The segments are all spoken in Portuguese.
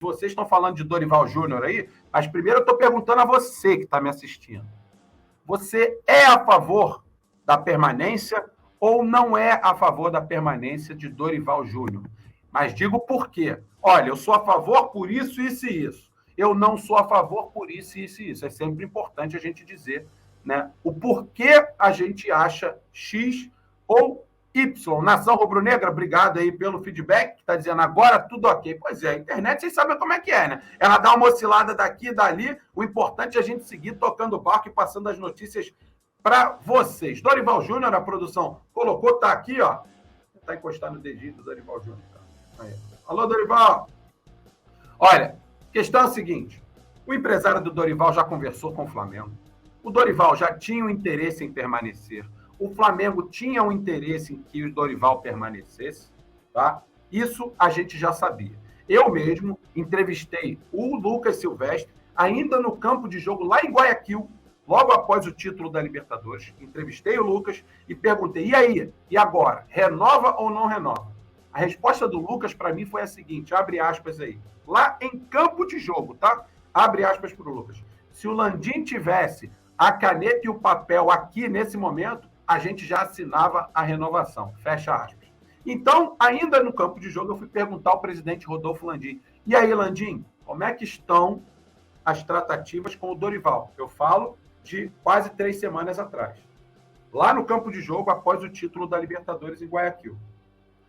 vocês estão falando de Dorival Júnior aí, mas primeiro eu estou perguntando a você que está me assistindo. Você é a favor da permanência ou não é a favor da permanência de Dorival Júnior? Mas digo por quê. Olha, eu sou a favor por isso, isso e isso. Eu não sou a favor por isso, isso e isso. É sempre importante a gente dizer, né, o porquê a gente acha X ou Y. Nação Rubro-Negra, obrigado aí pelo feedback, que está dizendo agora tudo ok. Pois é, a internet, vocês sabem como é que é, né? Ela dá uma oscilada daqui e dali, o importante é a gente seguir tocando o barco e passando as notícias para vocês. Dorival Júnior, a produção colocou, tá aqui, ó. Tá encostado no dedinho do Dorival Júnior. Tá? Aí. Alô, Dorival! Olha, a questão é a seguinte, o empresário do Dorival já conversou com o Flamengo. O Dorival já tinha um interesse em permanecer. O Flamengo tinha um interesse em que o Dorival permanecesse, tá? Isso a gente já sabia. Eu mesmo entrevistei o Lucas Silvestre, ainda no campo de jogo lá em Guayaquil, logo após o título da Libertadores. Entrevistei o Lucas e perguntei, e aí? E agora? Renova ou não renova? A resposta do Lucas para mim foi a seguinte, abre aspas aí, lá em campo de jogo, tá? Abre aspas para o Lucas. Se o Landim tivesse a caneta e o papel aqui nesse momento, a gente já assinava a renovação. Fecha aspas. Então, ainda no campo de jogo, eu fui perguntar ao presidente Rodolfo Landim. E aí, Landim, como é que estão as tratativas com o Dorival? Eu falo de quase 3 semanas atrás. Lá no campo de jogo, após o título da Libertadores em Guayaquil.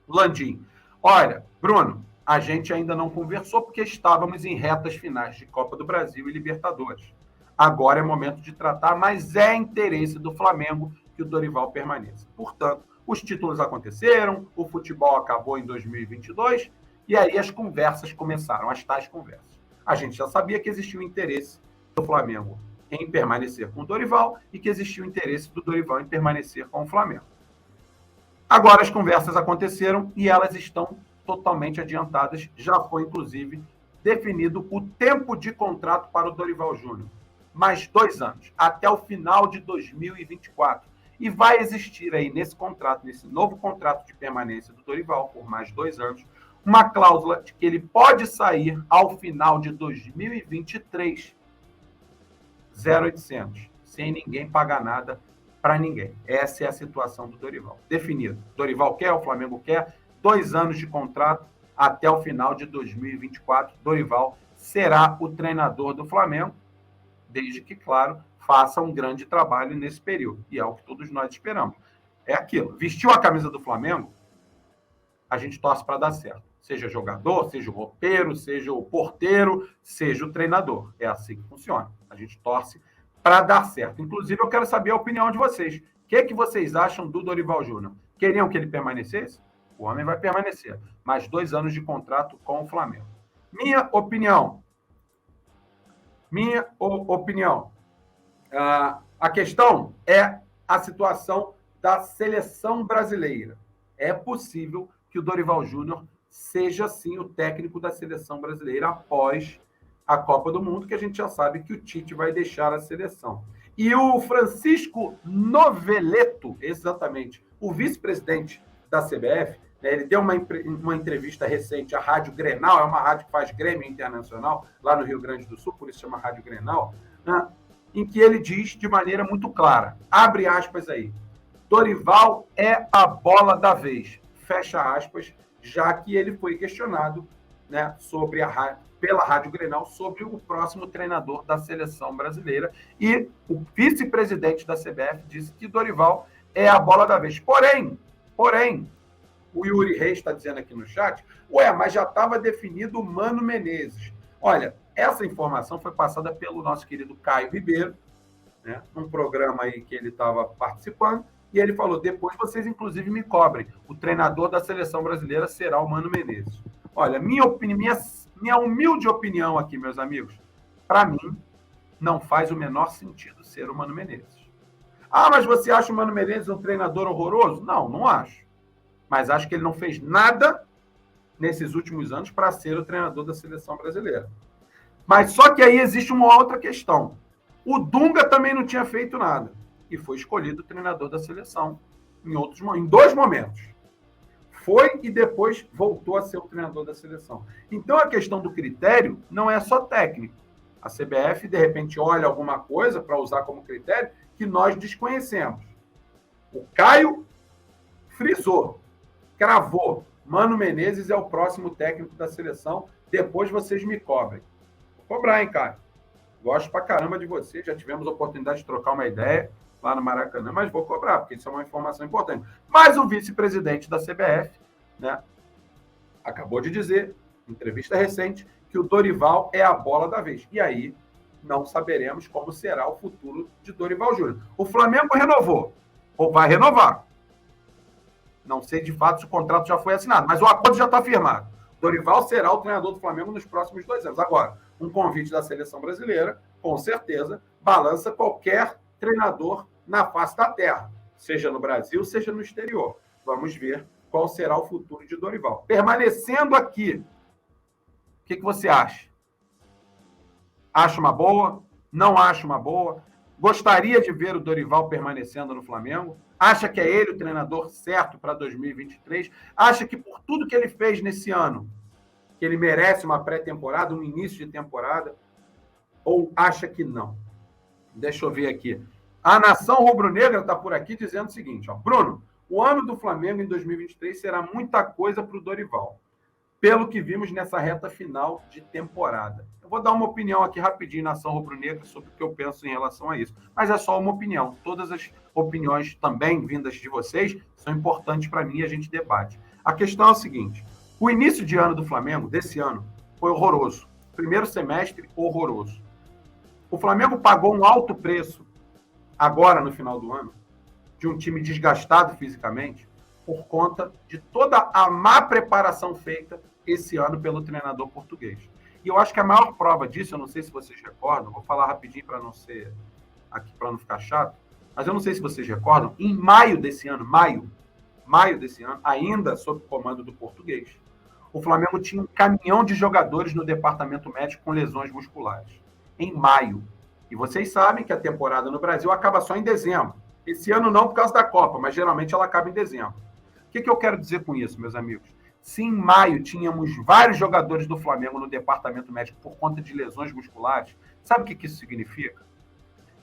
Landim, olha, Bruno, a gente ainda não conversou porque estávamos em retas finais de Copa do Brasil e Libertadores. Agora é momento de tratar, mas é interesse do Flamengo que o Dorival permaneça. Portanto, os títulos aconteceram, o futebol acabou em 2022 e aí as conversas começaram, as tais conversas. A gente já sabia que existia o interesse do Flamengo em permanecer com o Dorival e que existia o interesse do Dorival em permanecer com o Flamengo. Agora as conversas aconteceram e elas estão totalmente adiantadas. Já foi, inclusive, definido o tempo de contrato para o Dorival Júnior. Mais 2 anos, até o final de 2024. E vai existir aí nesse contrato, nesse novo contrato de permanência do Dorival, por mais 2 anos, uma cláusula de que ele pode sair ao final de 2023, 0,800, sem ninguém pagar nada para ninguém. Essa é a situação do Dorival. Definido. Dorival quer, o Flamengo quer, 2 anos de contrato até o final de 2024. Dorival será o treinador do Flamengo, desde que, claro, faça um grande trabalho nesse período. E é o que todos nós esperamos. É aquilo. Vestiu a camisa do Flamengo, a gente torce para dar certo. Seja jogador, seja o roupeiro, seja o porteiro, seja o treinador. É assim que funciona. A gente torce para dar certo. Inclusive, eu quero saber a opinião de vocês. O que vocês acham do Dorival Júnior? Queriam que ele permanecesse? O homem vai permanecer. Mais 2 anos de contrato com o Flamengo. Minha opinião. A questão é a situação da seleção brasileira. É possível que o Dorival Júnior seja, sim, o técnico da seleção brasileira após a Copa do Mundo, que a gente já sabe que o Tite vai deixar a seleção. E o Francisco Noveleto, exatamente, o vice-presidente da CBF, né, ele deu uma entrevista recente à Rádio Grenal, é uma rádio que faz Grêmio Internacional, lá no Rio Grande do Sul, por isso chama Rádio Grenal, né, em que ele diz de maneira muito clara, abre aspas aí, Dorival é a bola da vez, fecha aspas, já que ele foi questionado, né, pela Rádio Grenal sobre o próximo treinador da seleção brasileira. E o vice-presidente da CBF disse que Dorival é a bola da vez. Porém, o Yuri Reis está dizendo aqui no chat, mas já estava definido o Mano Menezes. Olha, essa informação foi passada pelo nosso querido Caio Ribeiro, né, num programa aí que ele estava participando, e ele falou, depois vocês, inclusive, me cobrem. O treinador da seleção brasileira será o Mano Menezes. Olha, minha humilde opinião aqui, meus amigos, para mim, não faz o menor sentido ser o Mano Menezes. Mas você acha o Mano Menezes um treinador horroroso? Não, não acho. Mas acho que ele não fez nada nesses últimos anos para ser o treinador da seleção brasileira. Mas só que aí existe uma outra questão. O Dunga também não tinha feito nada. E foi escolhido o treinador da seleção em 2 momentos. foi e depois voltou a ser o treinador da seleção. Então, a questão do critério não é só técnico. A CBF, de repente, olha alguma coisa para usar como critério que nós desconhecemos. O Caio frisou, cravou. Mano Menezes é o próximo técnico da seleção. Depois vocês me cobrem. Vou cobrar, hein, Caio? Gosto pra caramba de você. Já tivemos a oportunidade de trocar uma ideia lá no Maracanã, mas vou cobrar, porque isso é uma informação importante. Mas o vice-presidente da CBF, né, acabou de dizer, em entrevista recente, que o Dorival é a bola da vez. E aí não saberemos como será o futuro de Dorival Júnior. O Flamengo renovou, ou vai renovar. Não sei de fato se o contrato já foi assinado, mas o acordo já está firmado. Dorival será o treinador do Flamengo nos próximos 2 anos. Agora, um convite da seleção brasileira, com certeza, balança qualquer treinador na face da terra, seja no Brasil, seja no exterior. Vamos ver qual será o futuro de Dorival. Permanecendo aqui, o que você acha? Acha uma boa? Não acha uma boa? Gostaria de ver o Dorival permanecendo no Flamengo? Acha que é ele o treinador certo para 2023? Acha que por tudo que ele fez nesse ano, que ele merece uma pré-temporada, um início de temporada? Ou acha que não? Deixa eu ver aqui. A Nação Rubro-Negra está por aqui dizendo o seguinte, ó, Bruno, o ano do Flamengo em 2023 será muita coisa para o Dorival, pelo que vimos nessa reta final de temporada. Eu vou dar uma opinião aqui rapidinho, Nação Rubro-Negra, sobre o que eu penso em relação a isso. Mas é só uma opinião. Todas as opiniões também vindas de vocês são importantes para mim e a gente debate. A questão é o seguinte, o início de ano do Flamengo, desse ano, foi horroroso. Primeiro semestre, horroroso. O Flamengo pagou um alto preço, agora no final do ano, de um time desgastado fisicamente, por conta de toda a má preparação feita esse ano pelo treinador português. E eu acho que a maior prova disso, eu não sei se vocês recordam, vou falar rapidinho para não ser aqui, para não ficar chato, mas eu não sei se vocês recordam, em maio desse ano, ainda sob o comando do português, o Flamengo tinha um caminhão de jogadores no departamento médico com lesões musculares. Em maio. E vocês sabem que a temporada no Brasil acaba só em dezembro. Esse ano não por causa da Copa, mas geralmente ela acaba em dezembro. O que eu quero dizer com isso, meus amigos? Se em maio tínhamos vários jogadores do Flamengo no departamento médico por conta de lesões musculares, sabe o que isso significa?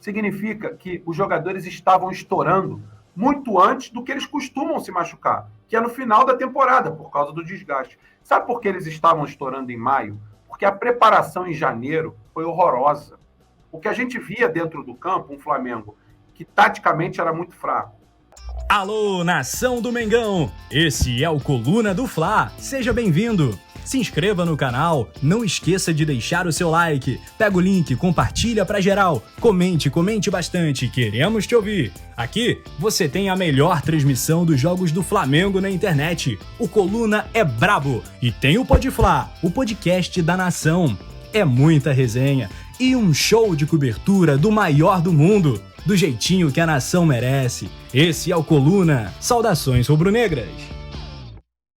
Significa que os jogadores estavam estourando muito antes do que eles costumam se machucar, que é no final da temporada, por causa do desgaste. Sabe por que eles estavam estourando em maio? Porque a preparação em janeiro foi horrorosa. O que a gente via dentro do campo, um Flamengo que taticamente era muito fraco. Alô, nação do Mengão! Esse é o Coluna do Fla. Seja bem-vindo! Se inscreva no canal, não esqueça de deixar o seu like, pega o link, compartilha pra geral, comente bastante, queremos te ouvir. Aqui você tem a melhor transmissão dos jogos do Flamengo na internet. O Coluna é brabo e tem o Podfla, o podcast da nação. É muita resenha e um show de cobertura do maior do mundo, do jeitinho que a nação merece. Esse é o Coluna. Saudações rubro-negras!